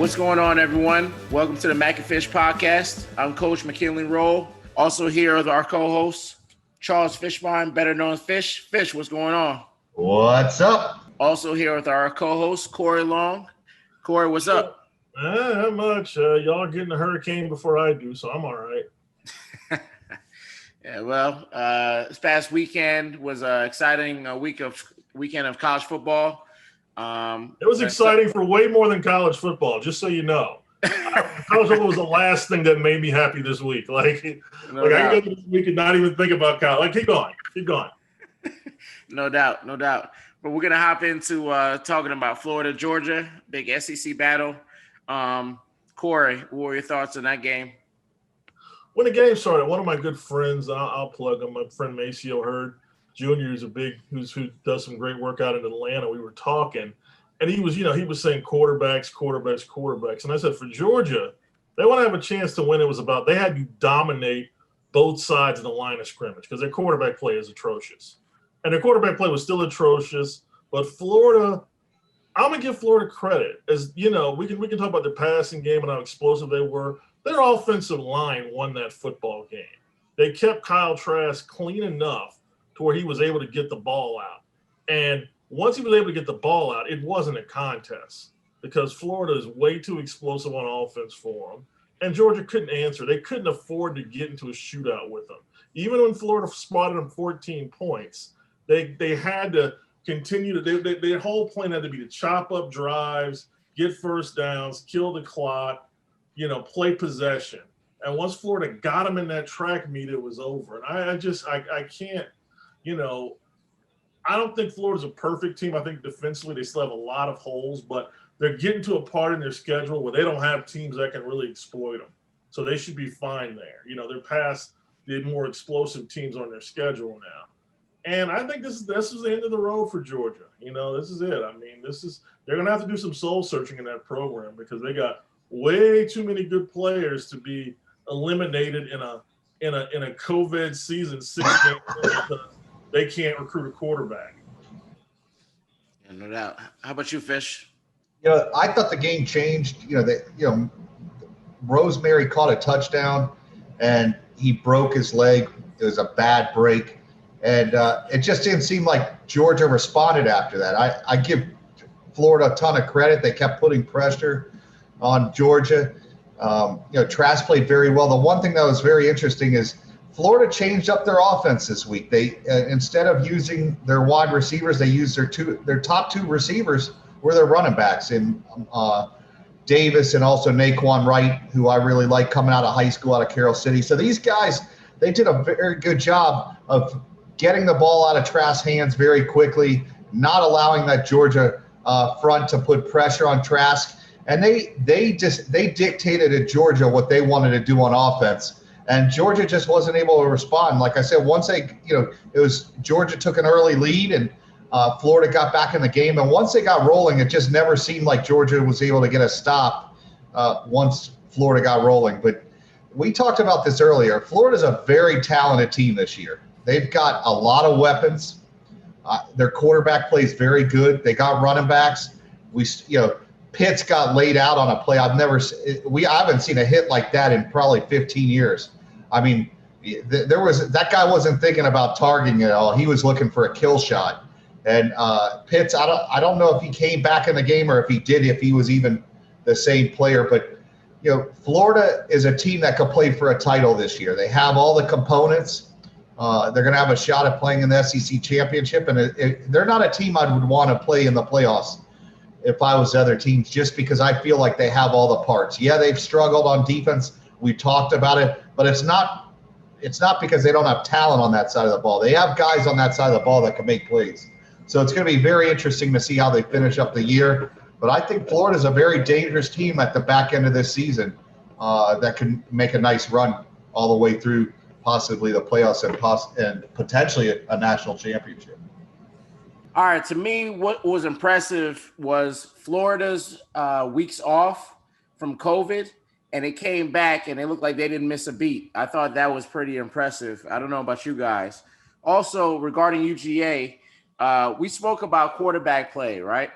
what's going on, everyone? Welcome to the Mac and Fish podcast. I'm Coach McKinley Roll. Also here are our co-hosts, Charles Fishbein, better known as Fish. Fish, what's going on? What's up? Also here with our co-host, Corey Long. Corey, what's up? Not much. Y'all getting a hurricane before I do, so I'm all right. Yeah, well, this past weekend was an exciting weekend of college football. It was exciting for way more than college football, just so you know. College football was the last thing that made me happy this week. I can go this week and not even think about college. Keep going. No doubt. But we're gonna hop into talking about Florida, Georgia, big SEC battle. Corey, what were your thoughts on that game? When the game started, one of my good friends, I'll plug him, my friend Maceo Hurd Jr. is who does some great work out in Atlanta. We were talking, and he was saying quarterbacks. And I said, for Georgia, they want to have a chance to win. It was about they had to dominate both sides of the line of scrimmage because their quarterback play is atrocious. And their quarterback play was still atrocious. But Florida, I'm going to give Florida credit. As you know, we can talk about their passing game and how explosive they were. Their offensive line won that football game. They kept Kyle Trask clean enough to where he was able to get the ball out. And once he was able to get the ball out, it wasn't a contest because Florida is way too explosive on offense for them. And Georgia couldn't answer. They couldn't afford to get into a shootout with them. Even when Florida spotted them 14 points, they had to continue to – their whole plan had to be to chop up drives, get first downs, kill the clock, play possession. And once Florida got them in that track meet, it was over. And I can't – I don't think Florida's a perfect team. I think defensively they still have a lot of holes, but they're getting to a part in their schedule where they don't have teams that can really exploit them. So they should be fine there. They're past the more explosive teams on their schedule now. And I think this is the end of the road for Georgia. This is it. They're going to have to do some soul searching in that program because they got way too many good players to be eliminated in a COVID season 6 games because they can't recruit a quarterback. Yeah, no doubt. How about you, Fish? I thought the game changed. Rosemary caught a touchdown, and he broke his leg. It was a bad break, and it just didn't seem like Georgia responded after that. I give Florida a ton of credit. They kept putting pressure on Georgia. Trask played very well. The one thing that was very interesting is Florida changed up their offense this week. They instead of using their wide receivers, they used their top two receivers were their running backs in Davis and also Naquan Wright, who I really like coming out of high school out of Carroll City. So these guys, they did a very good job of getting the ball out of Trask's hands very quickly, not allowing that Georgia front to put pressure on Trask. And they dictated to Georgia what they wanted to do on offense. And Georgia just wasn't able to respond. Like I said, once Georgia took an early lead and Florida got back in the game. And once they got rolling, it just never seemed like Georgia was able to get a stop once Florida got rolling. But we talked about this earlier. Florida's a very talented team this year. They've got a lot of weapons. Their quarterback plays very good. They got running backs. Pitts got laid out on a play. I haven't seen a hit like that in probably 15 years. That guy wasn't thinking about targeting at all. He was looking for a kill shot. And Pitts, I don't know if he came back in the game or if he was even the same player. But Florida is a team that could play for a title this year. They have all the components. They're going to have a shot at playing in the SEC championship, and they're not a team I would want to play in the playoffs if I was other teams, just because I feel like they have all the parts. Yeah, they've struggled on defense. We talked about it, but it's not because they don't have talent on that side of the ball. They have guys on that side of the ball that can make plays. So it's going to be very interesting to see how they finish up the year. But I think Florida's a very dangerous team at the back end of this season that can make a nice run all the way through possibly the playoffs and potentially a national championship. All right, to me, what was impressive was Florida's weeks off from COVID, and it came back, and it looked like they didn't miss a beat. I thought that was pretty impressive. I don't know about you guys. Also, regarding UGA, we spoke about quarterback play, right?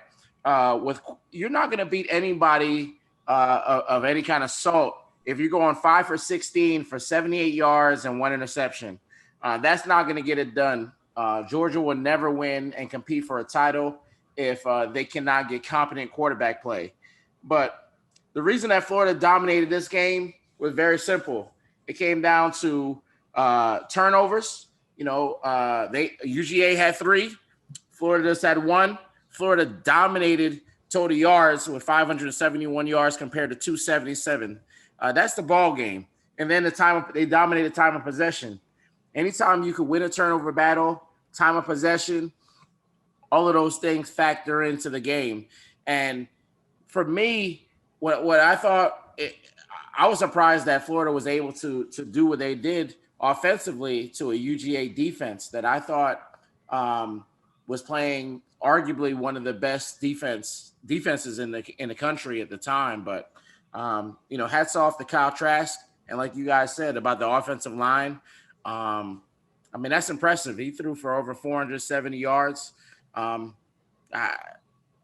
You're not going to beat anybody of any kind of salt, if you're going 5 for 16 for 78 yards and 1 interception, that's not going to get it done. Georgia will never win and compete for a title if they cannot get competent quarterback play. But the reason that Florida dominated this game was very simple. It came down to turnovers. UGA had 3. Florida just had 1. Florida dominated total yards with 571 yards compared to 277. That's the ball game. And then they dominated time of possession. Anytime you could win a turnover battle, time of possession, all of those things factor into the game. And for me, what I thought, I was surprised that Florida was able to do what they did offensively to a UGA defense that I thought was playing arguably one of the best defenses in the country at the time. But hats off to Kyle Trask, and like you guys said about the offensive line, that's impressive. He threw for over 470 yards.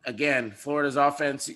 Again, Florida's offense,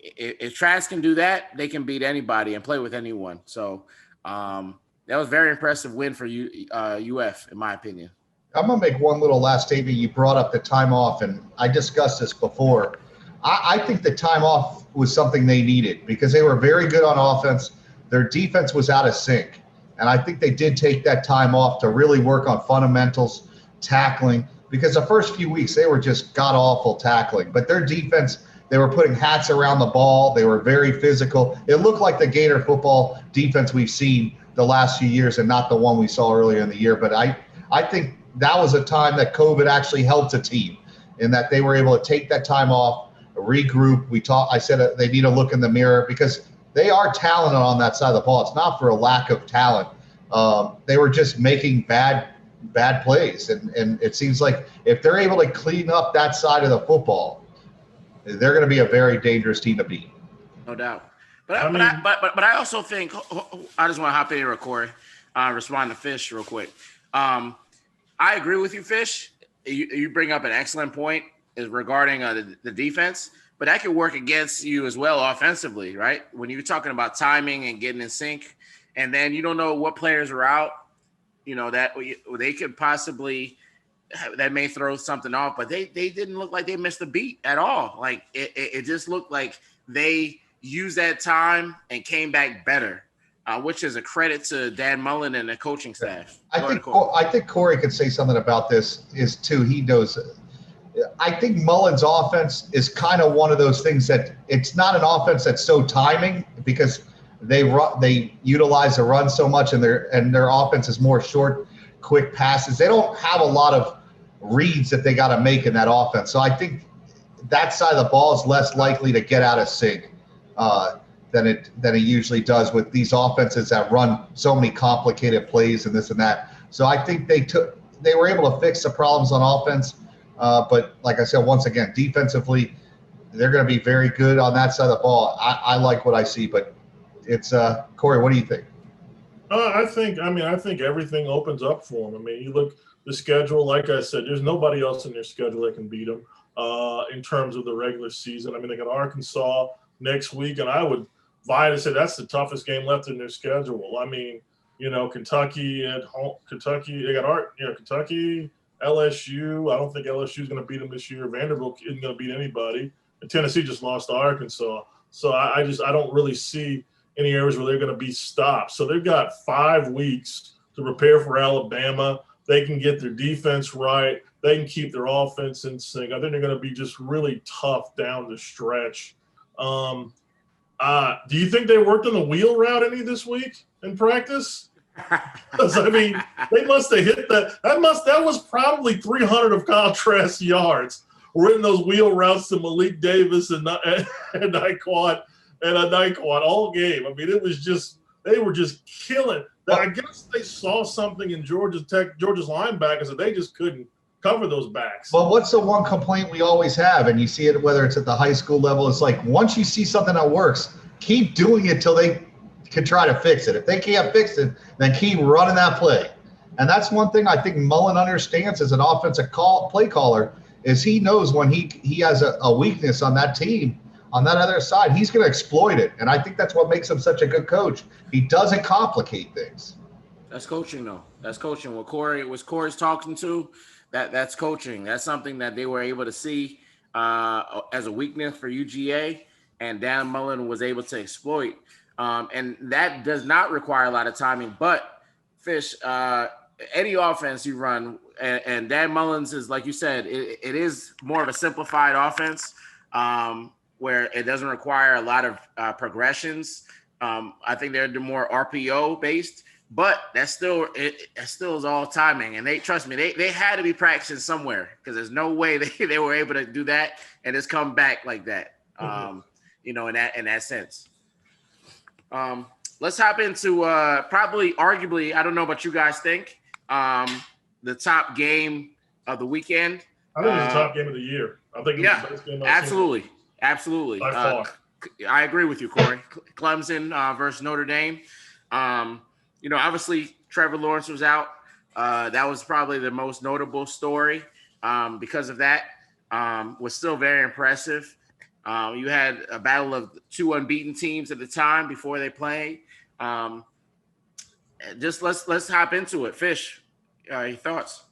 if Trask can do that, they can beat anybody and play with anyone. So that was a very impressive win for UF, in my opinion. I'm going to make one little last statement. You brought up the time off, and I discussed this before. I think the time off was something they needed because they were very good on offense. Their defense was out of sync. And I think they did take that time off to really work on fundamentals, tackling, because the first few weeks they were just god-awful tackling. But their defense, they were putting hats around the ball. They were very physical. It looked like the Gator football defense we've seen the last few years and not the one we saw earlier in the year. But I think that was a time that COVID actually helped a team in that they were able to take that time off, regroup. I said they need to look in the mirror because they are talented on that side of the ball. It's not for a lack of talent. They were just making bad plays. And it seems like if they're able to clean up that side of the football, they're going to be a very dangerous team to beat. No doubt. But I also think I just want to hop in here, Corey, respond to Fish real quick. I agree with you, Fish. You bring up an excellent point is regarding the defense, but that could work against you as well offensively, right? When you're talking about timing and getting in sync, and then you don't know what players are out, that they could possibly that may throw something off, but they didn't look like they missed a beat at all. Like it just looked like they used that time and came back better. Which is a credit to Dan Mullen and the coaching staff. I think Corey could say something about this he knows. I think Mullen's offense is kind of one of those things that it's not an offense that's so timing because they utilize the run so much and their offense is more short, quick passes. They don't have a lot of reads that they got to make in that offense. So I think that side of the ball is less likely to get out of sync. Than it usually does with these offenses that run so many complicated plays and this and that. So I think they were able to fix the problems on offense. But like I said, once again, defensively, they're going to be very good on that side of the ball. I like what I see, but it's Corey, what do you think? I think everything opens up for them. I mean, you look the schedule, like I said, there's nobody else in their schedule that can beat them in terms of the regular season. I mean, they got Arkansas next week, and I would vie to say that's the toughest game left in their schedule. I mean, Kentucky at home. Kentucky, they got Kentucky, LSU. I don't think LSU is going to beat them this year. Vanderbilt isn't going to beat anybody. And Tennessee just lost to Arkansas. So I don't really see any areas where they're going to be stopped. So they've got 5 weeks to prepare for Alabama. They can get their defense right. They can keep their offense in sync. I think they're going to be just really tough down the stretch. Do you think they worked on the wheel route any this week in practice? Because I mean, they must have hit that. That was probably 300 of Kyle Trask yards. We're in those wheel routes to Malik Davis and Nyquan all game. I mean, they were just killing. I guess they saw something in Georgia's linebackers that they just couldn't cover those backs. Well, what's the one complaint we always have, and you see it whether it's at the high school level, it's like once you see something that works, keep doing it till they can try to fix it. If they can't fix it, then keep running that play. And that's one thing I think Mullen understands as an offensive play caller is he knows when he has a weakness on that team on that other side, he's going to exploit it. And I think that's what makes him such a good coach. He doesn't complicate things. That's coaching, though. That's coaching. What Corey's talking to, that's coaching. That's something that they were able to see as a weakness for UGA, and Dan Mullen was able to exploit. And that does not require a lot of timing. But, Fish, any offense you run, and Dan Mullen's is, like you said, it is more of a simplified offense where it doesn't require a lot of progressions. I think they're more RPO based. But that still is all timing, and trust me, they had to be practicing somewhere, because there's no way they were able to do that and just come back like that. In that sense. Let's hop into probably, arguably, I don't know what you guys think, the top game of the weekend. I think it's the top game of the year. I think it's the best game I've seen. Absolutely. By far. I agree with you, Corey. Clemson versus Notre Dame. Obviously Trevor Lawrence was out. That was probably the most notable story because of that. Was still very impressive. You had a battle of two unbeaten teams at the time before they played. Just let's hop into it. Fish, your thoughts?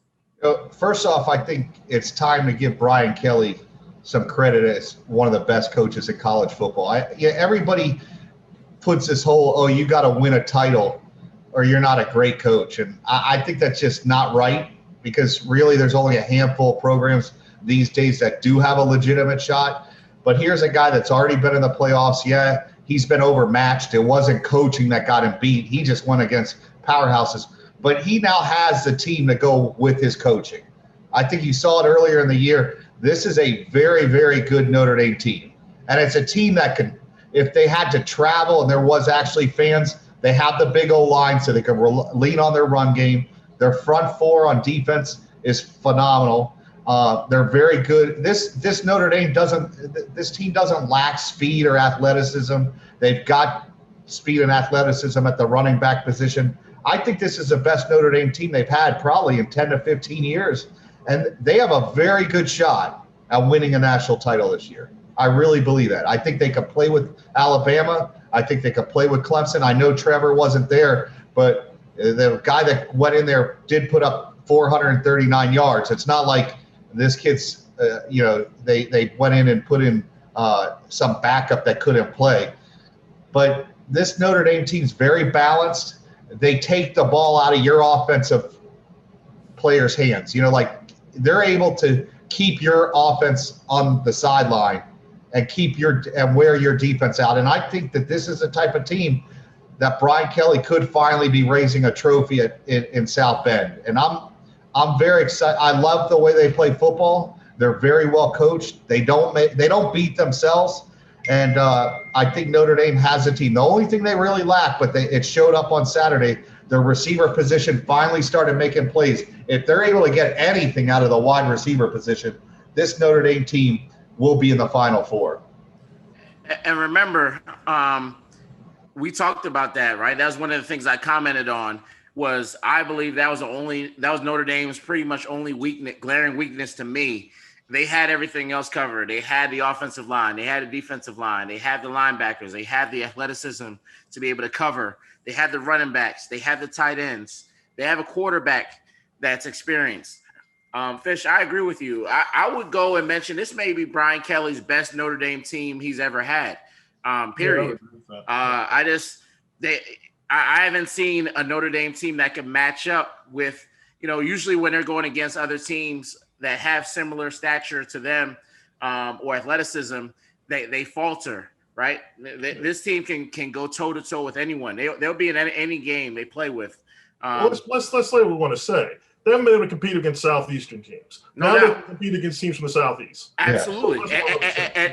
First off, I think it's time to give Brian Kelly some credit as one of the best coaches in college football. Everybody puts this whole, you got to win a title or you're not a great coach. And I think that's just not right, because really there's only a handful of programs these days that do have a legitimate shot. But here's a guy that's already been in the playoffs. Yeah, he's been overmatched. It wasn't coaching that got him beat. He just went against powerhouses. But he now has the team to go with his coaching. I think you saw it earlier in the year. This is a very, very good Notre Dame team. And it's a team that can, if they had to travel and there was actually fans, they have the big O line so they can lean on their run game. Their front four on defense is phenomenal. They're very good. This Notre Dame this team doesn't lack speed or athleticism. They've got speed and athleticism at the running back position. I think this is the best Notre Dame team they've had probably in 10 to 15 years. And they have a very good shot at winning a national title this year. I really believe that. I think they could play with Alabama. I think they could play with Clemson. I know Trevor wasn't there, but the guy that went in there did put up 439 yards. It's not like this kid's, they went in and put in some backup that couldn't play. But this Notre Dame team's very balanced. They take the ball out of your offensive players' hands. They're able to keep your offense on the sideline and wear your defense out. And I think that this is the type of team that Brian Kelly could finally be raising a trophy in South Bend. And I'm very excited. I love the way they play football. They're very well coached. They don't beat themselves. And I think Notre Dame has a team. The only thing they really lack, but it showed up on Saturday, their receiver position finally started making plays. If they're able to get anything out of the wide receiver position, this Notre Dame team will be in the Final Four. And remember, we talked about that, right? That was one of the things I commented on. Was I believe that was Notre Dame's pretty much only glaring weakness to me. They had everything else covered. They had the offensive line. They had a defensive line. They had the linebackers. They had the athleticism to be able to cover. They had the running backs. They had the tight ends. They have a quarterback that's experienced. Fish, I agree with you. I would go and mention this may be Brian Kelly's best Notre Dame team he's ever had, period. I haven't seen a Notre Dame team that can match up with, usually when they're going against other teams that have similar stature to them or athleticism, they falter, right? This team can go toe-to-toe with anyone. They'll be in any game they play with. Let's say what we want to say. They haven't been able to compete against Southeastern teams. Now they can compete against teams from the Southeast. Absolutely. Yeah.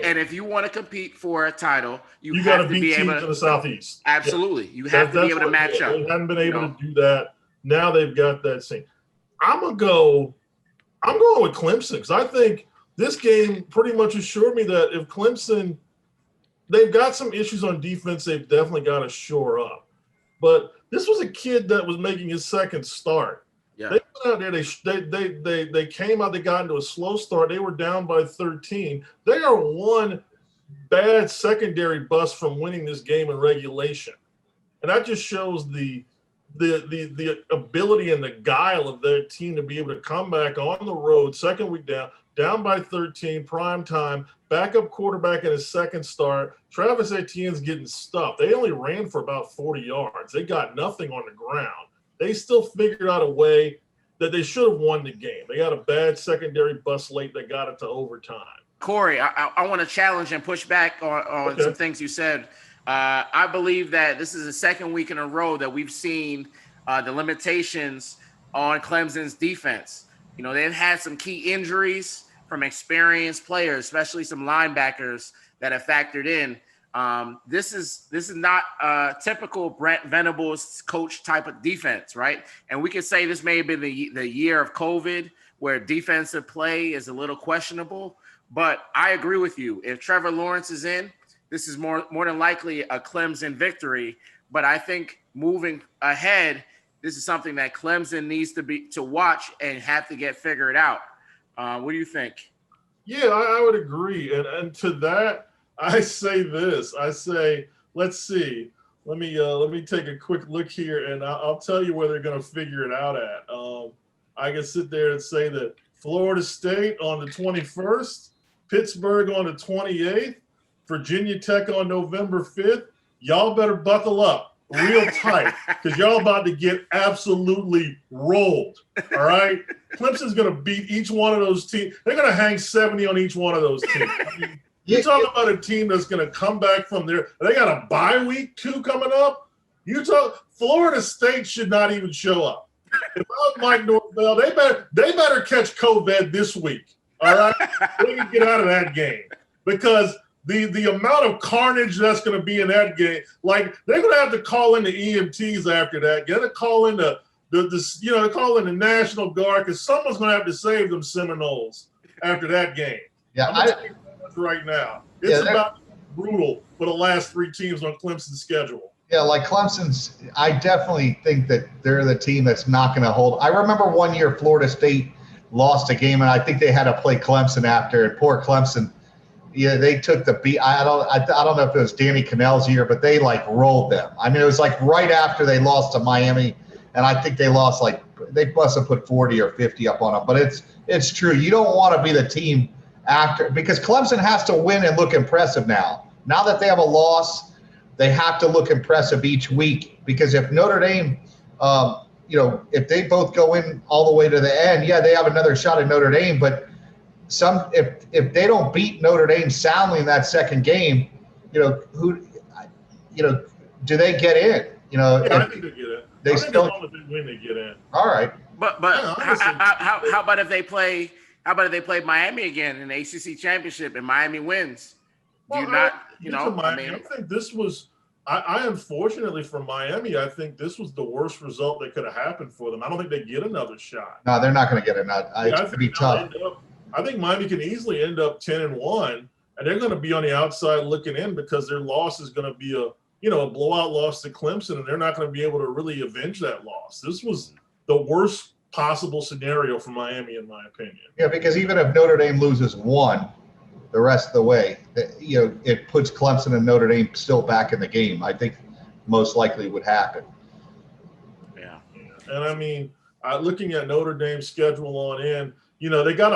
And if you want to compete for a title, you got have to be beat able teams in the Southeast. Absolutely. Yeah. You have to be able to match up. They haven't been able to do that. Now they've got that thing. I'm going with Clemson because I think this game pretty much assured me that if Clemson, they've got some issues on defense, they've definitely got to shore up. But this was a kid that was making his second start. Yeah. They went out there. They came out. They got into a slow start. They were down by 13. They are one bad secondary bust from winning this game in regulation. And that just shows the ability and the guile of their team to be able to come back on the road, second week down by 13, prime time, backup quarterback in his second start. Travis Etienne's getting stuffed. They only ran for about 40 yards. They got nothing on the ground. They still figured out a way that they should have won the game. They got a bad secondary bust late that got it to overtime. Corey, I want to challenge and push back on some things you said. I believe that this is the second week in a row that we've seen the limitations on Clemson's defense. You know, they've had some key injuries from experienced players, especially some linebackers that have factored in. This is not a typical Brent Venables coach type of defense, right? And we could say this may have been the year of COVID where defensive play is a little questionable. But I agree with you. If Trevor Lawrence is in, this is more than likely a Clemson victory. But I think moving ahead, this is something that Clemson needs to watch and have to get figured out. What do you think? Yeah, I would agree. And to that, I say this. I say, let's see. Let me take a quick look here, and I'll tell you where they're going to figure it out at. I can sit there and say that Florida State on the 21st, Pittsburgh on the 28th, Virginia Tech on November 5th. Y'all better buckle up real tight because y'all about to get absolutely rolled, all right? Clemson's going to beat each one of those teams. They're going to hang 70 on each one of those teams. I mean, you're talking about a team that's going to come back from there. They got a bye week, too, coming up. Florida State should not even show up. If I was Mike Norvell, they better catch COVID this week. All right, they can get out of that game because the amount of carnage that's going to be in that game, like they're going to have to call in the EMTs after that. They're going to call in call in the National Guard because someone's going to have to save them Seminoles after that game. Yeah, right now it's about brutal for the last three teams on Clemson's schedule. Yeah, like Clemson's, I definitely think that they're the team that's not going to hold. I remember one year Florida State lost a game, and I think they had to play Clemson after. And poor Clemson, yeah, they took the beat. I don't know if it was Danny Cannell's year, but they like rolled them. I mean, it was like right after they lost to Miami, and I think they lost they must have put 40 or 50 up on them. But it's true. You don't want to be the team after because Clemson has to win and look impressive now. Now that they have a loss, they have to look impressive each week because if Notre Dame, if they both go in all the way to the end, yeah, they have another shot at Notre Dame. But if they don't beat Notre Dame soundly in that second game, do they get in? I think they get in. They still win, they get in. All right. But how about if they play? How about if they play Miami again in the ACC championship and Miami wins? I think this was. I unfortunately for Miami, I think this was the worst result that could have happened for them. I don't think they get another shot. No, they're not going to get it. It's going to be tough. I think Miami can easily end up 10-1, and they're going to be on the outside looking in because their loss is going to be a blowout loss to Clemson, and they're not going to be able to really avenge that loss. This was the worst possible scenario for Miami, in my opinion. Yeah, because even if Notre Dame loses one, the rest of the way, it puts Clemson and Notre Dame still back in the game. I think most likely would happen. Yeah. And I mean, looking at Notre Dame's schedule on in, they got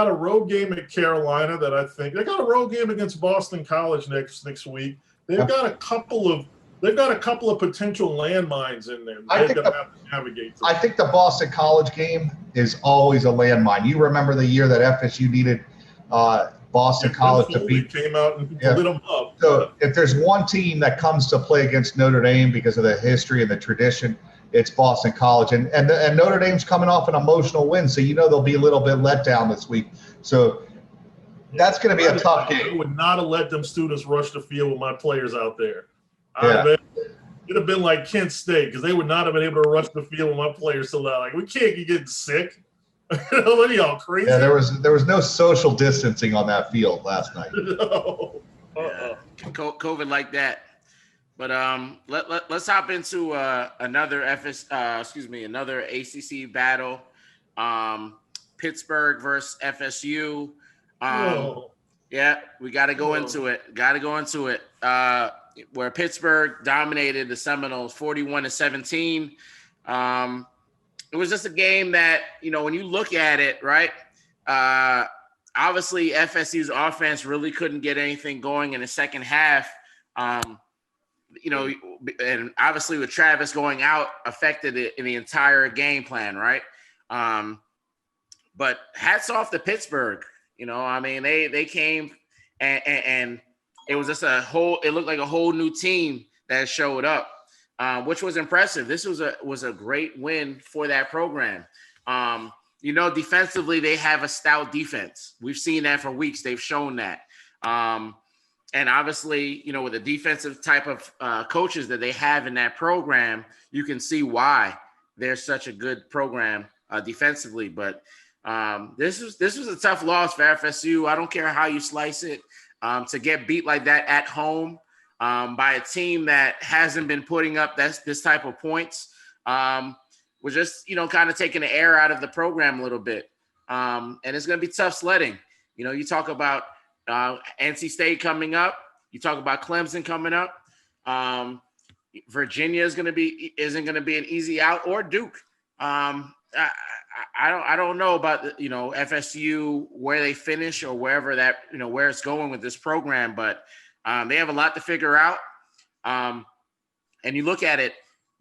a road game at Carolina that I think they got a road game against Boston College next week. They've got a couple of potential landmines in there. They're going to have to navigate through. I think the Boston College game is always a landmine. You remember the year that FSU needed Boston College to beat. Came out and lit them up. So if there's one team that comes to play against Notre Dame because of the history and the tradition, it's Boston College. And Notre Dame's coming off an emotional win, so they'll be a little bit let down this week. So that's going to be a tough game. I would not have let them students rush the field with my players out there. Yeah. It'd have been like Kent State because they would not have been able to rush the field with my players so loud. Like, we can't get getting sick. What are y'all crazy? Yeah, there was no social distancing on that field last night. No. COVID like that. But let's hop into another another ACC battle. Pittsburgh versus FSU. Yeah, we got to go into it. Got to go into it. Where Pittsburgh dominated the Seminoles 41-17. It was just a game that, when you look at it, right? Obviously, FSU's offense really couldn't get anything going in the second half. And obviously with Travis going out affected it in the entire game plan, right? But hats off to Pittsburgh. They came and it was just it looked like a whole new team that showed up, which was impressive. This was a great win for that program. Defensively, they have a stout defense. We've seen that for weeks. They've shown that. And obviously, with the defensive type of coaches that they have in that program, you can see why they're such a good program defensively. But this was a tough loss for FSU. I don't care how you slice it. To get beat like that at home by a team that hasn't been putting up this type of points was just, kind of taking the air out of the program a little bit. And it's going to be tough sledding. You talk about NC State coming up. You talk about Clemson coming up. Virginia isn't going to be an easy out, or Duke. I don't know about FSU where they finish or wherever that where it's going with this program, but they have a lot to figure out. And you look at it,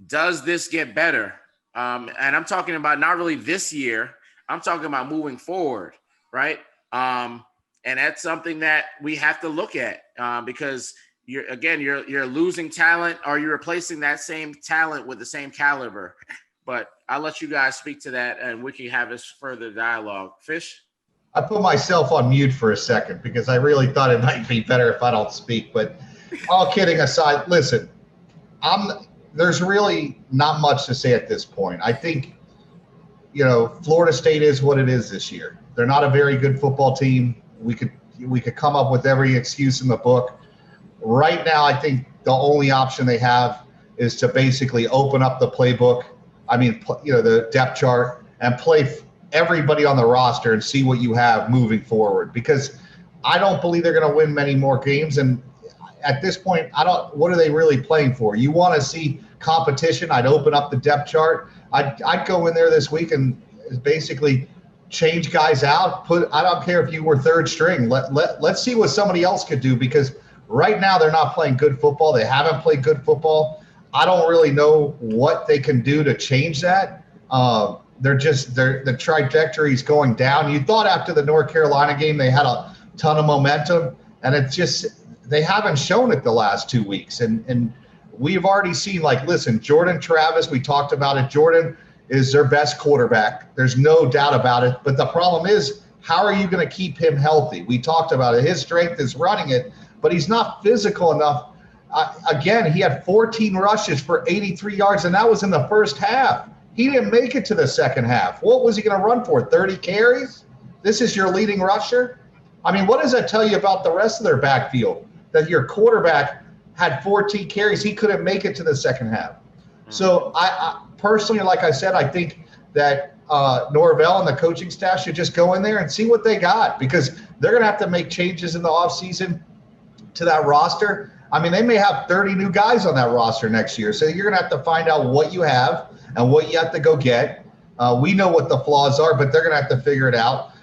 does this get better? And I'm talking about not really this year. I'm talking about moving forward, right? And that's something that we have to look at because you're losing talent, or you're replacing that same talent with the same caliber. But I'll let you guys speak to that, and we can have this further dialogue. Fish? I put myself on mute for a second because I really thought it might be better if I don't speak. But all kidding aside, listen, there's really not much to say at this point. I think, Florida State is what it is this year. They're not a very good football team. We could come up with every excuse in the book. Right now, I think the only option they have is to basically open up the playbook. The depth chart, and play everybody on the roster and see what you have moving forward, because I don't believe they're going to win many more games. And at this point, what are they really playing for? You want to see competition? I'd open up the depth chart. I'd go in there this week and basically change guys out. I don't care if you were third string. Let's see what somebody else could do, because right now they're not playing good football. They haven't played good football. I don't really know what they can do to change that. The trajectory is going down. You thought after the North Carolina game they had a ton of momentum, and it's just they haven't shown it the last 2 weeks. And we've already seen, listen, Jordan Travis, we talked about it. Jordan is their best quarterback. There's no doubt about it. But the problem is, how are you going to keep him healthy? We talked about it. His strength is running it, but he's not physical enough. Again, he had 14 rushes for 83 yards, and that was in the first half. He didn't make it to the second half. What was he going to run for, 30 carries? This is your leading rusher? What does that tell you about the rest of their backfield? That your quarterback had 14 carries. He couldn't make it to the second half. So I personally, like I said, I think that Norvell and the coaching staff should just go in there and see what they got, because they're going to have to make changes in the offseason to that roster. They may have 30 new guys on that roster next year. So you're going to have to find out what you have and what you have to go get. We know what the flaws are, but they're going to have to figure it out.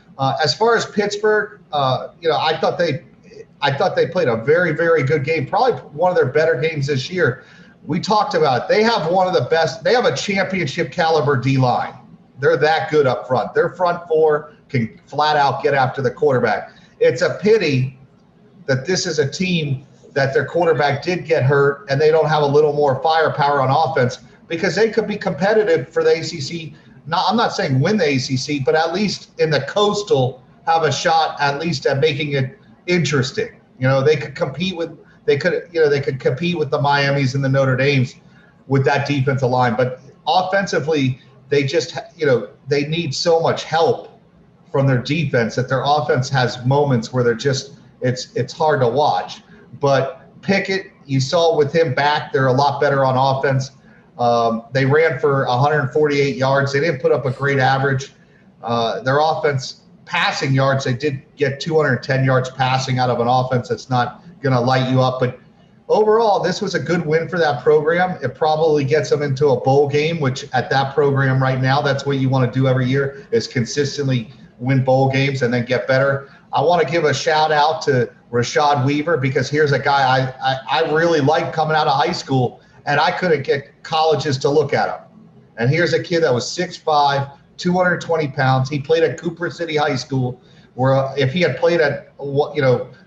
As far as Pittsburgh, I thought they played a very, very good game, probably one of their better games this year. We talked about it. They have one of the best. They have a championship caliber D-line. They're that good up front. Their front four can flat out get after the quarterback. It's a pity that this is a team that their quarterback did get hurt and they don't have a little more firepower on offense, because they could be competitive for the ACC. Now, I'm not saying win the ACC, but at least in the Coastal have a shot at least at making it interesting. They could compete with the Miamis and the Notre Dames with that defensive line. But offensively, they just, they need so much help from their defense that their offense has moments where they're just, it's hard to watch. But Pickett, you saw with him back, they're a lot better on offense. They ran for 148 yards. They didn't put up a great average. Their offense passing yards. They did get 210 yards passing out of an offense that's not going to light you up. But overall, this was a good win for that program. It probably gets them into a bowl game, which at that program right now, that's what you want to do every year, is consistently win bowl games and then get better. I want to give a shout out to Rashad Weaver, because here's a guy I really liked coming out of high school, and I couldn't get colleges to look at him. And here's a kid that was 6'5", 220 pounds. He played at Cooper City High School, where if he had played at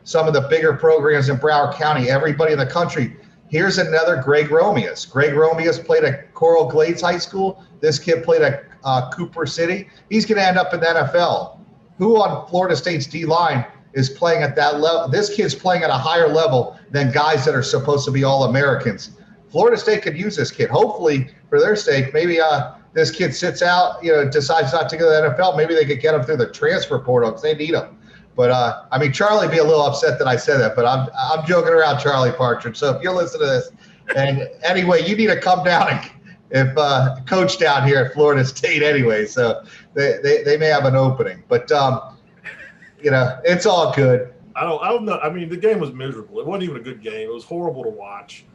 some of the bigger programs in Broward County, everybody in the country. Here's another Greg Romeus. Greg Romeus played at Coral Glades High School. This kid played at Cooper City. He's going to end up in the NFL. Who on Florida State's D-line is playing at that level? This kid's playing at a higher level than guys that are supposed to be All-Americans. Florida State could use this kid. Hopefully, for their sake, maybe this kid sits out, decides not to go to the NFL. Maybe they could get him through the transfer portal because they need him. But, Charlie would be a little upset that I said that, but I'm joking around, Charlie Partridge. So if you're listening to this, and anyway, you need to come down if coach down here at Florida State anyway. So they may have an opening. But, it's all good. I don't know. I mean, the game was miserable. It wasn't even a good game. It was horrible to watch.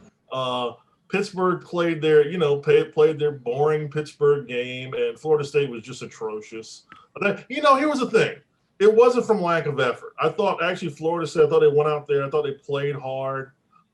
Pittsburgh played their boring Pittsburgh game, and Florida State was just atrocious. Here was the thing. It wasn't from lack of effort. I thought actually Florida State, I thought they went out there. I thought they played hard.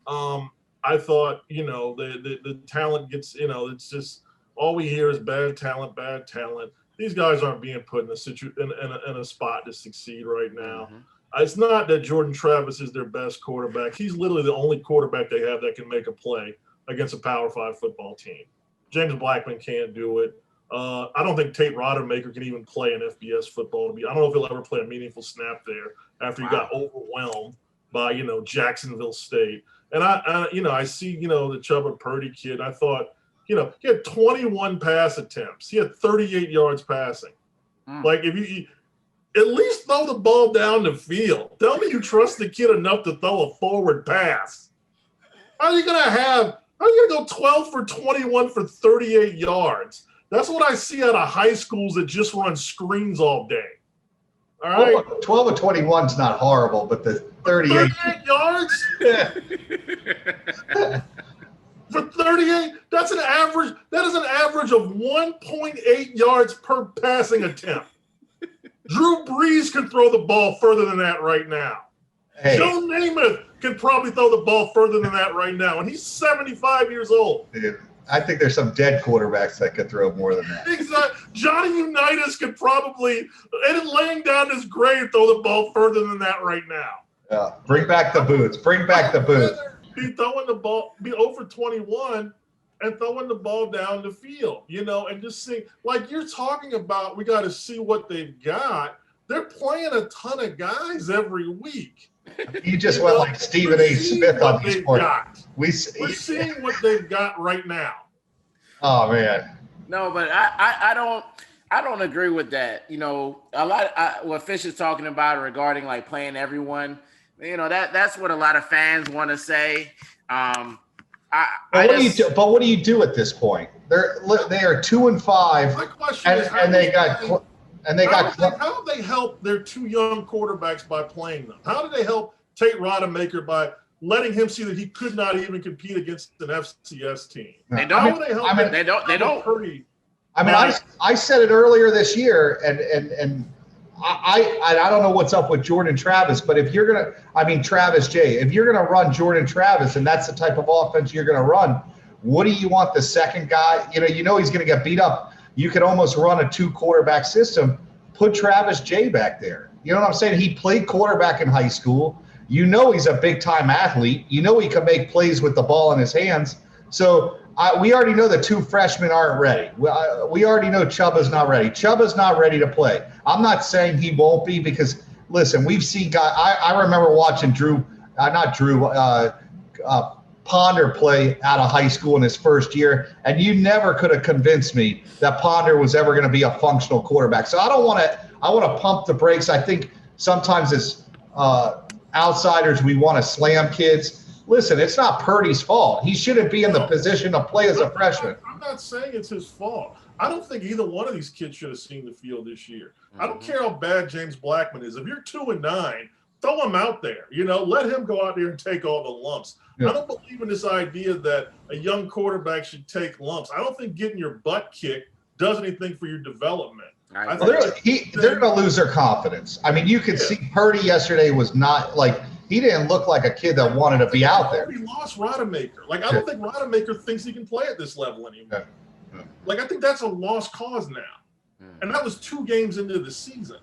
I thought, the talent gets, it's just all we hear is bad talent, bad talent. These guys aren't being put in a spot to succeed right now. Mm-hmm. It's not that Jordan Travis is their best quarterback. He's literally the only quarterback they have that can make a play against a Power 5 football team. James Blackman can't do it. I don't think Tate Rodemaker can even play an FBS football. I don't know if he'll ever play a meaningful snap there after he got overwhelmed by, Jacksonville State. And I see, the Chuba Purdy kid. I thought, he had 21 pass attempts. He had 38 yards passing. Like, if you at least throw the ball down the field. Tell me you trust the kid enough to throw a forward pass. How are you going to go 12 for 21 for 38 yards? That's what I see out of high schools that just run screens all day. All right? 12 of 21 is not horrible, but the 38 yards? For 38, that's an average. That is an average of 1.8 yards per passing attempt. Drew Brees can throw the ball further than that right now. Hey. Joe Namath can probably throw the ball further than that right now, and he's 75 years old. Dude, I think there's some dead quarterbacks that could throw more than that. Exactly. Johnny Unitas could probably, and laying down his grave, throw the ball further than that right now. Bring back the boots. Bring back the boots. Be throwing the ball, be over 21 and throwing the ball down the field, and just see, like you're talking about, we got to see what they've got. They're playing a ton of guys every week. You just went like Stephen A. Smith on these points. We're seeing what they've got right now. Oh man. No, but I don't agree with that. A lot what Fish is talking about regarding like playing everyone. That's what a lot of fans want to say. What do you do at this point? They are 2-5. My question is, how do they help their two young quarterbacks by playing them? How do they help Tate Rodemaker by letting him see that he could not even compete against an FCS team? They don't. They don't. I said it earlier this year, and I don't know what's up with Jordan Travis, but if you're gonna, Travis J, if you're gonna run Jordan Travis, and that's the type of offense you're gonna run, what do you want the second guy? He's gonna get beat up. You could almost run a 2-quarterback system. Put Travis J back there. You know what I'm saying? He played quarterback in high school. He's a big-time athlete. He can make plays with the ball in his hands. So we already know the 2 freshmen aren't ready. We already know Chuba's not ready. Chuba's not ready to play. I'm not saying he won't be because, listen, we've seen guys. I remember watching Ponder play out of high school in his first year, and you never could have convinced me that Ponder was ever going to be a functional quarterback. So I want to pump the brakes. I think sometimes as outsiders, we want to slam kids. Listen, it's not Purdy's fault. He shouldn't be in the position to play as a freshman. I'm I'm not saying it's his fault. I don't think either one of these kids should have seen the field this year. I don't care how bad James Blackman is. If you're 2-9, throw him out there. Let him go out there and take all the lumps. Yeah. I don't believe in this idea that a young quarterback should take lumps. I don't think getting your butt kicked does anything for your development. They're going to lose their confidence. I mean, you could see Purdy yesterday was not like – he didn't look like a kid that wanted to be out there. He lost Rodemaker. I don't think Rodemaker thinks he can play at this level anymore. I think that's a lost cause now. And that was 2 games into the season.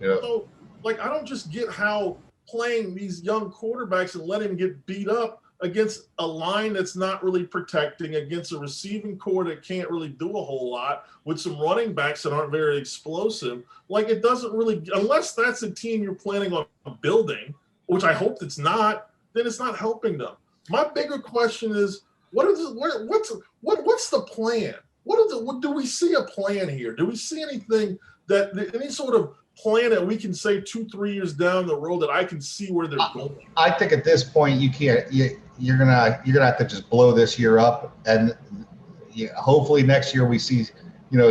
Yeah. So, I don't just get how playing these young quarterbacks and letting them get beat up against a line that's not really protecting, against a receiving core that can't really do a whole lot, with some running backs that aren't very explosive. It doesn't really, unless that's a team you're planning on building, which I hope it's not, then it's not helping them. My bigger question is, what's the plan? What do we see a plan here? Do we see anything any sort of plan that we can say 2-3 years down the road that I can see where they're going? I think at this point you can't. You're gonna have to just blow this year up, and hopefully next year we see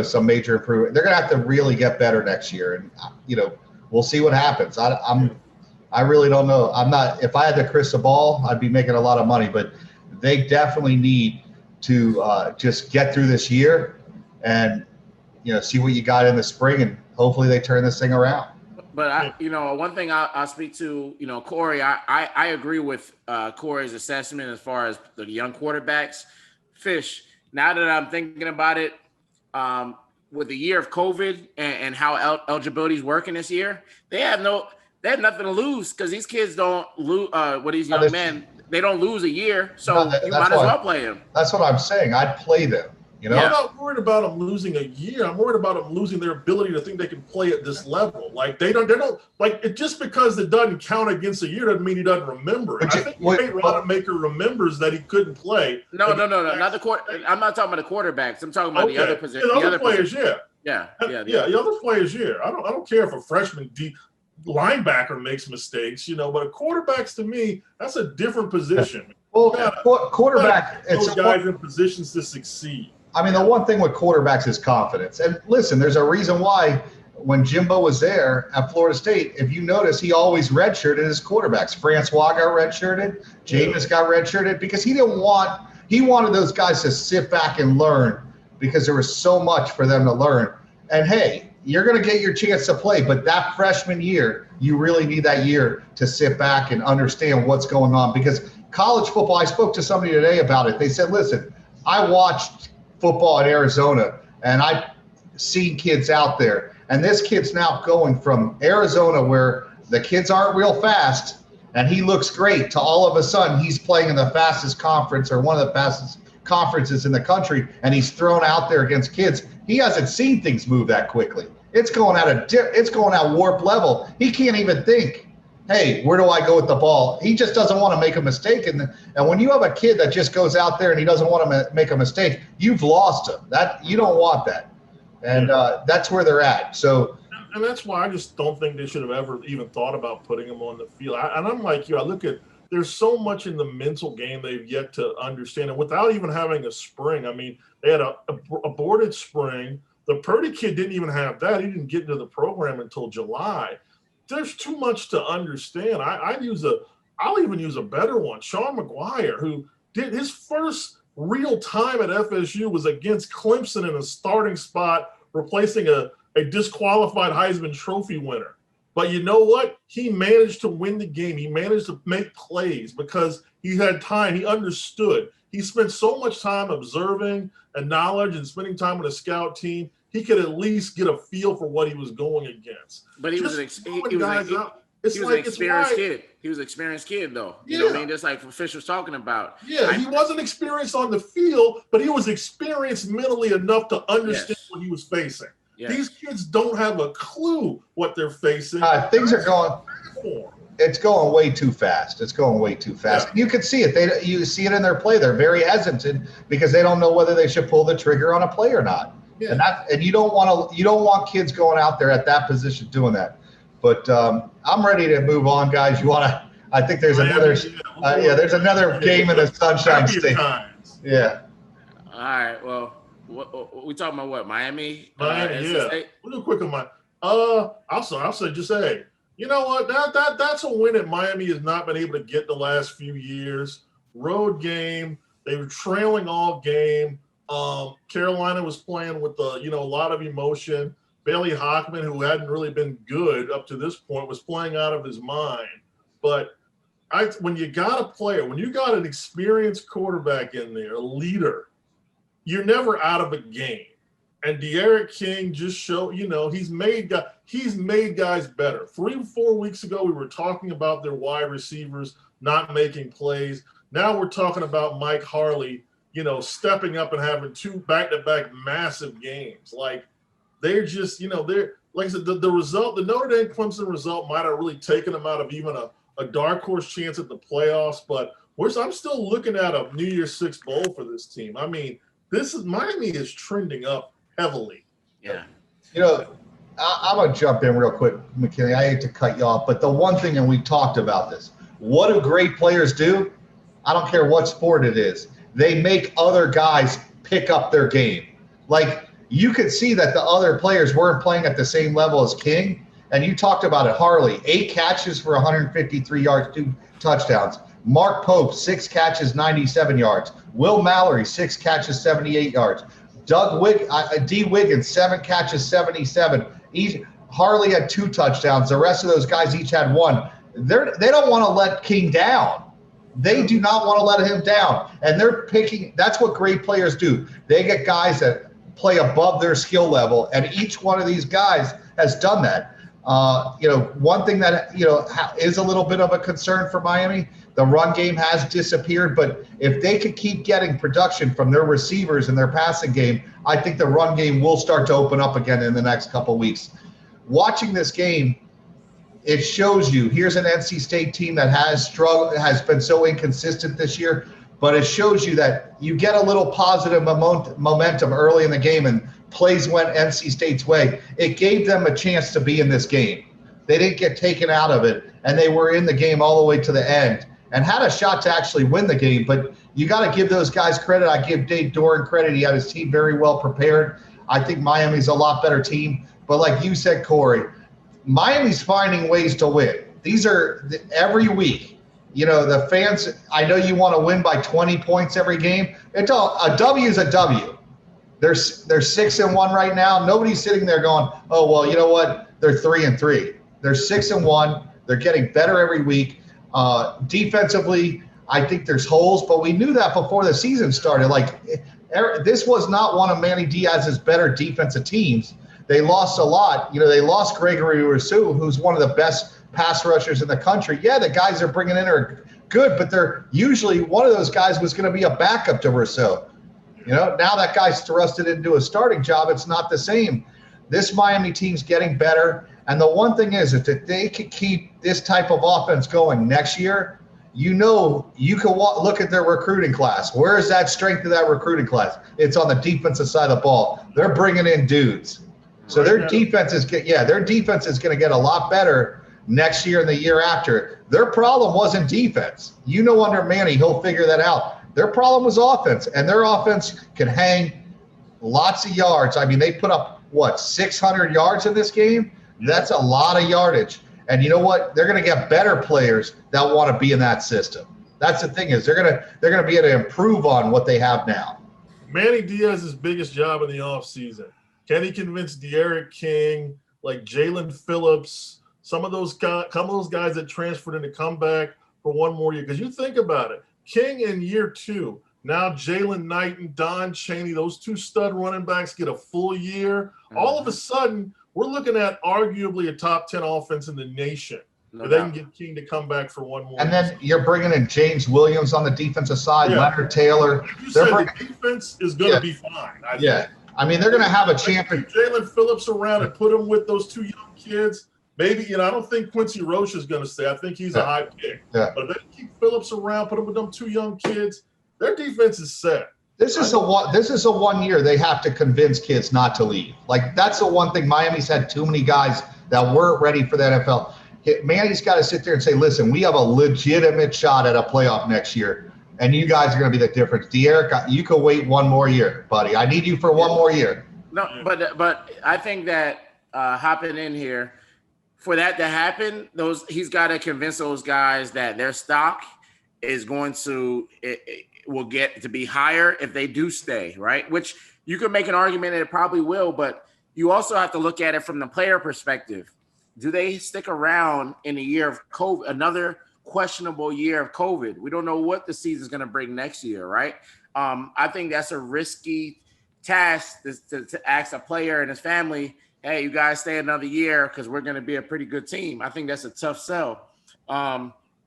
some major improvement. They're gonna have to really get better next year, and we'll see what happens. I really don't know. I'm not. If I had the crystal ball, I'd be making a lot of money. But they definitely need to just get through this year, and see what you got in the spring, and hopefully they turn this thing around. But one thing I'll speak to, Corey. I agree with Corey's assessment as far as the young quarterbacks. Fish. Now that I'm thinking about it, with the year of COVID and how eligibility is working this year, they have nothing to lose because these kids don't lose. These young men, they don't lose a year, so you might as well play them. That's what I'm saying. I'd play them. I'm not worried about them losing a year. I'm worried about them losing their ability to think they can play at this level. They don't just because it doesn't count against a year doesn't mean he doesn't remember it. I think Rodemaker remembers that he couldn't play. No, not the quarter. I'm not talking about the quarterbacks. I'm talking about the other position. The other players, yeah. The other players, yeah. I don't care if a freshman linebacker makes mistakes, but a quarterback's, to me, that's a different position. Well, quarterback, it's those guys in positions to succeed. I mean, the one thing with quarterbacks is confidence. And listen, there's a reason why when Jimbo was there at Florida State, if you notice, he always redshirted his quarterbacks. Francois got redshirted, Jameis got redshirted, because he wanted those guys to sit back and learn, because there was so much for them to learn. And hey, you're going to get your chance to play, but that freshman year, you really need that year to sit back and understand what's going on. Because college football, I spoke to somebody today about it. They said, listen, I watched football in Arizona, and I've seen kids out there. And this kid's now going from Arizona, where the kids aren't real fast, and he looks great, to all of a sudden he's playing in the fastest conference, or one of the fastest conferences in the country, and he's thrown out there against kids. He hasn't seen things move that quickly. It's going at warp level. He can't even think, hey, where do I go with the ball? He just doesn't want to make a mistake. And when you have a kid that just goes out there and he doesn't want to make a mistake, you've lost him. You don't want that. And that's where they're at. So, and that's why I just don't think they should have ever even thought about putting him on the field. And I'm like you. I look at, there's so much in the mental game they've yet to understand. And without even having a spring, I mean, they had a aborted spring. The Purdy kid didn't even have that. He didn't get into the program until July. There's too much to understand. I'll even use a better one. Sean McGuire, who did his first real time at FSU was against Clemson in a starting spot, replacing a disqualified Heisman Trophy winner. But you know what? He managed to win the game. He managed to make plays because he had time. He understood. He spent so much time observing and knowledge and spending time with a scout team. He could at least get a feel for what he was going against. But he was an experienced kid. He was an experienced kid, though. You know what I mean? Just like Fish was talking about. Yeah, he wasn't experienced on the field, but he was experienced mentally enough to understand what he was facing. Yes. These kids don't have a clue what they're facing. Things are going. It's going way too fast. Yeah. You can see it. You see it in their play. They're very hesitant because they don't know whether they should pull the trigger on a play or not. Yeah. And you don't want kids going out there at that position doing that. But I'm ready to move on, guys. I think there's another. There's another game in the Sunshine State. Yeah. All right. Well, We talking about what? Miami? Miami, NC yeah. State? Real quick on my. I'll say just hey, you know what? That's a win that Miami has not been able to get the last few years. Road game, they were trailing all game. Carolina was playing with a lot of emotion. Bailey Hockman, who hadn't really been good up to this point, was playing out of his mind. But when you got a player, when you got an experienced quarterback in there, a leader, you're never out of a game. And D'Eriq King just showed, he's made guys better. 3 or 4 weeks ago, we were talking about their wide receivers not making plays. Now we're talking about Mike Harley, stepping up and having 2 back-to-back massive games. Like they're just, they're like I said, the result, the Notre Dame Clemson result might have really taken them out of even a dark horse chance at the playoffs. But I'm still looking at a New Year's Six bowl for this team. I mean, Miami is trending up heavily. Yeah. I'm going to jump in real quick, McKinley. I hate to cut you off, but the one thing, and we've talked about this, what do great players do? I don't care what sport it is. They make other guys pick up their game. Like, you could see that the other players weren't playing at the same level as King, and you talked about it. Harley, 8 catches for 153 yards, 2 touchdowns. Mark Pope, 6 catches, 97 yards. Will Mallory, 6 catches, 78 yards. D. Wiggins, 7 catches, 77. Harley had 2 touchdowns. The rest of those guys each had 1. They don't want to let King down. They do not want to let him down. And they're picking – that's what great players do. They get guys that play above their skill level, and each one of these guys has done that. One thing that, is a little bit of a concern for Miami, the run game has disappeared, but if they could keep getting production from their receivers and their passing game, I think the run game will start to open up again in the next couple weeks. Watching this game, it shows you, here's an NC State team that has been so inconsistent this year, but it shows you that you get a little positive momentum early in the game and plays went NC State's way. It gave them a chance to be in this game. They didn't get taken out of it, and they were in the game all the way to the end and had a shot to actually win the game. But you got to give those guys credit. I give Dave Doran credit. He had his team very well prepared. I think Miami's a lot better team. But like you said, Corey, Miami's finding ways to win. These are every week. The fans, I know you want to win by 20 points every game. A W is a W. They're 6-1 right now. Nobody's sitting there going, oh, well, you know what? They're 3-3. They're 6-1. They're getting better every week. Defensively, I think there's holes, but we knew that before the season started. Like, this was not one of Manny Diaz's better defensive teams. They lost a lot. They lost Gregory Rousseau, who's one of the best pass rushers in the country. Yeah, the guys they're bringing in are good, but they're usually one of those guys was going to be a backup to Rousseau. Now that guy's thrusted into a starting job. It's not the same. This Miami team's getting better. And the one thing is that they could keep this type of offense going next year, you can look at their recruiting class. Where is that strength of that recruiting class? It's on the defensive side of the ball. They're bringing in dudes. So their defense is going to get a lot better next year and the year after. Their problem wasn't defense. Under Manny, he'll figure that out. Their problem was offense, and their offense can hang lots of yards. I mean, they put up, 600 yards in this game? That's a lot of yardage. And you know what? They're going to get better players that want to be in that system. That's the thing is they're going to be able to improve on what they have now. Manny Diaz's biggest job in the offseason. Can he convince D'Eriq King, like Jalen Phillips, some of those guys that transferred in to come back for one more year? Because you think about it, King in year 2, now Jalen Knight and Don Chaney, those 2 stud running backs get a full year. Mm-hmm. All of a sudden, we're looking at arguably a top 10 offense in the nation. No, they can get King to come back for one more. And then you're bringing in James Williams on the defensive side, Leonard Taylor. You said the defense is going to be fine. I mean, they're going to have a champion. Jalen Phillips around and put him with those 2 young kids. Maybe, I don't think Quincy Roche is going to stay. I think he's a high pick. Yeah. But if they keep Phillips around, put him with them 2 young kids, their defense is set. This is a 1 year they have to convince kids not to leave. Like, that's the one thing. Miami's had too many guys that weren't ready for the NFL. Manny's got to sit there and say, listen, we have a legitimate shot at a playoff next year. and you guys are going to be the difference. De'Aaron, you can wait one more year, buddy. I need you for one more year. No, but I think that hopping in here, for that to happen, he's got to convince those guys that their stock is going to will get to be higher if they do stay, right? Which you could make an argument that it probably will, but you also have to look at it from the player perspective. Do they stick around in a year of COVID, another questionable year of COVID? We don't know what the season's going to bring next year, right? I think that's a risky task to ask a player and his family, hey, you guys stay another year because we're going to be a pretty good team. I think that's a tough sell.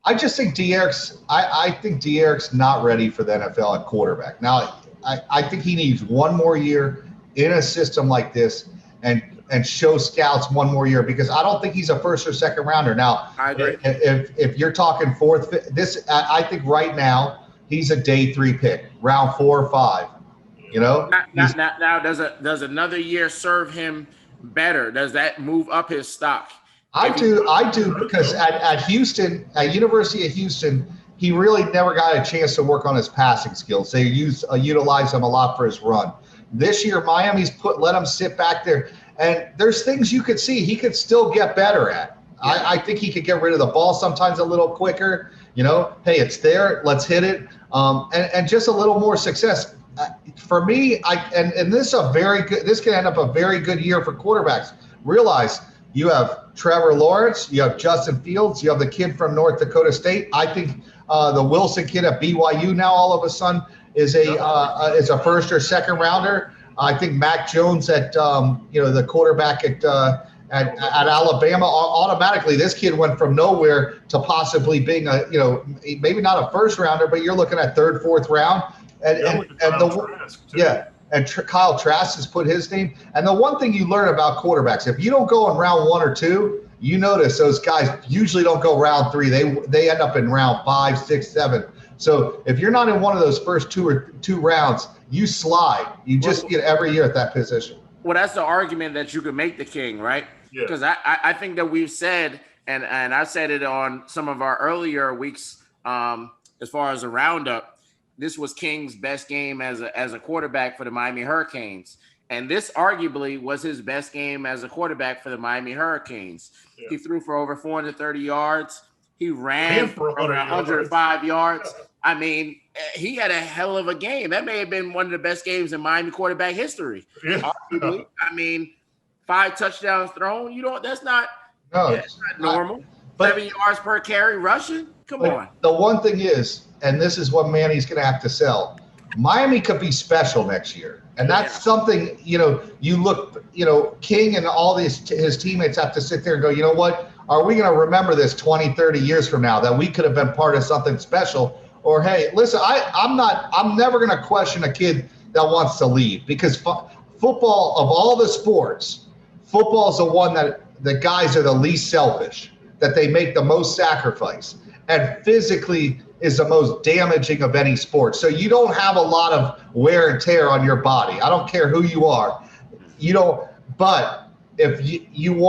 I just think I think De'Aaron's not ready for the NFL at quarterback. Now, I think he needs one more year in a system like this and show scouts one more year, because I don't think he's a first or second rounder. Now, I agree. If you're talking fourth, I think right now he's a day 3 pick, round 4 or 5. You know. Now does another year serve him better? Does that move up his stock? I do, because at Houston, at University of Houston, he really never got a chance to work on his passing skills. They utilize him a lot for his run. This year, Miami's let him sit back there, and there's things you could see he could still get better at. Yeah. I think he could get rid of the ball sometimes a little quicker. You know, hey, it's there, let's hit it, and just a little more success. For me, and this is a very good. This can end up a very good year for quarterbacks. Realize you have Trevor Lawrence, you have Justin Fields, you have the kid from North Dakota State. I think the Wilson kid at BYU now all of a sudden is a first or second rounder. I think Mac Jones at the quarterback at Alabama, automatically this kid went from nowhere to possibly being maybe not a first rounder, but you're looking at third, fourth round. Kyle Trask has put his name. And the one thing you learn about quarterbacks, if you don't go in round 1 or 2, you notice those guys usually don't go round 3. They end up in round 5, 6, 7. So if you're not in one of those first two rounds, you slide. You just get every year at that position. Well, that's the argument that you could make the King, right? Because I think that we've said, and I've said it on some of our earlier weeks as far as a roundup, this was King's best game as a quarterback for the Miami Hurricanes. And this arguably was his best game as a quarterback for the Miami Hurricanes. Yeah. He threw for over 430 yards. He ran for over 105 yards. I mean, he had a hell of a game. That may have been one of the best games in Miami quarterback history. Yeah. Arguably. I mean, 5 touchdowns thrown. That's not normal. 7 yards per carry rushing. Come on. The one thing is, and this is what Manny's going to have to sell, Miami could be special next year. And that's something, you look, King and all his teammates have to sit there and go, you know what? Are we going to remember this 20, 30 years from now that we could have been part of something special? Or, hey, listen, I'm never going to question a kid that wants to leave, because football, of all the sports, football is the one that the guys are the least selfish, that they make the most sacrifice, and physically is the most damaging of any sport. So you don't have a lot of wear and tear on your body. I don't care who you are. You don't. But if you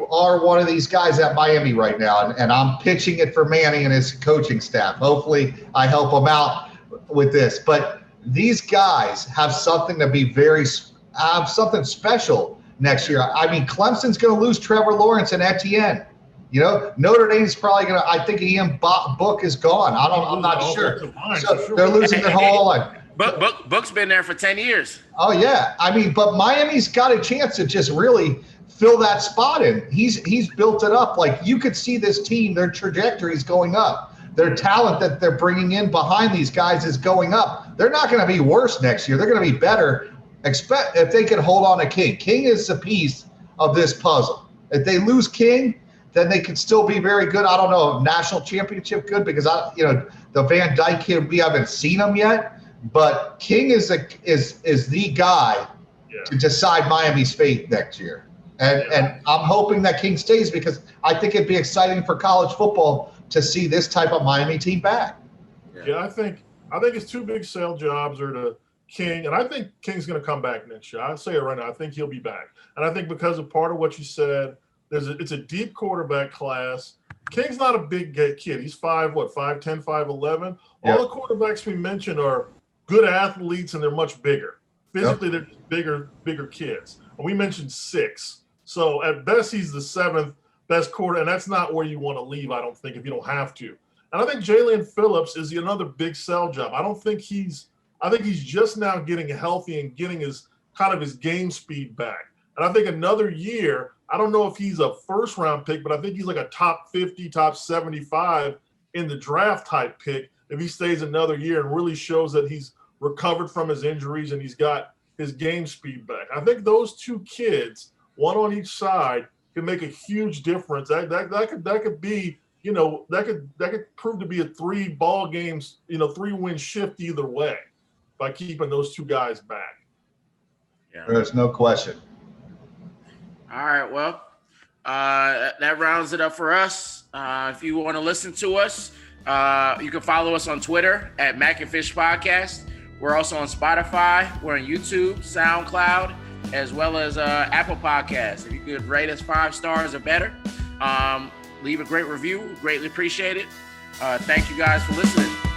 are one of these guys at Miami right now, and I'm pitching it for Manny and his coaching staff, hopefully I help them out with this. But these guys have something to be have something special next year. I mean, Clemson's going to lose Trevor Lawrence and Etienne. Notre Dame's probably going to. I think Ian Book is gone. I'm not sure. So they're losing their whole life. Book's been there for 10 years. Oh yeah, I mean, but Miami's got a chance to just really fill that spot in. He's built it up. Like, you could see this team, their trajectory is going up. Their talent that they're bringing in behind these guys is going up. They're not going to be worse next year. They're going to be better. Expect if they can hold on to King. King is the piece of this puzzle. If they lose King, then they could still be very good. I don't know, national championship good, because the Van Dyke kid, we haven't seen him yet, but King is the guy to decide Miami's fate next year. And I'm hoping that King stays, because I think it'd be exciting for college football to see this type of Miami team back. Yeah, I think his 2 big sale jobs are to King, and I think King's going to come back next year. I'll say it right now. I think he'll be back. And I think because of part of what you said, it's a deep quarterback class. King's not a big kid. He's 5'10", 5'11". Yeah. All the quarterbacks we mentioned are good athletes, and they're much bigger. Physically, they're just bigger kids. And we mentioned 6. So at best, he's the 7th best quarter, and that's not where you want to leave, I don't think, if you don't have to. And I think Jalen Phillips is another big sell job. I think he's just now getting healthy and getting his game speed back. And I think another year, I don't know if he's a first-round pick, but I think he's like a top 50, top 75 in the draft type pick if he stays another year and really shows that he's recovered from his injuries and he's got his game speed back. I think those 2 kids, one on each side, can make a huge difference. That could be, that could prove to be a 3-ball games, 3-win shift either way by keeping those 2 guys back. Yeah. There's no question. All right, well, that rounds it up for us. If you want to listen to us, you can follow us on Twitter at Mac and Fish Podcast. We're also on Spotify. We're on YouTube, SoundCloud, as well as Apple Podcasts. If you could rate us 5 stars or better, leave a great review. Greatly appreciate it. Thank you guys for listening.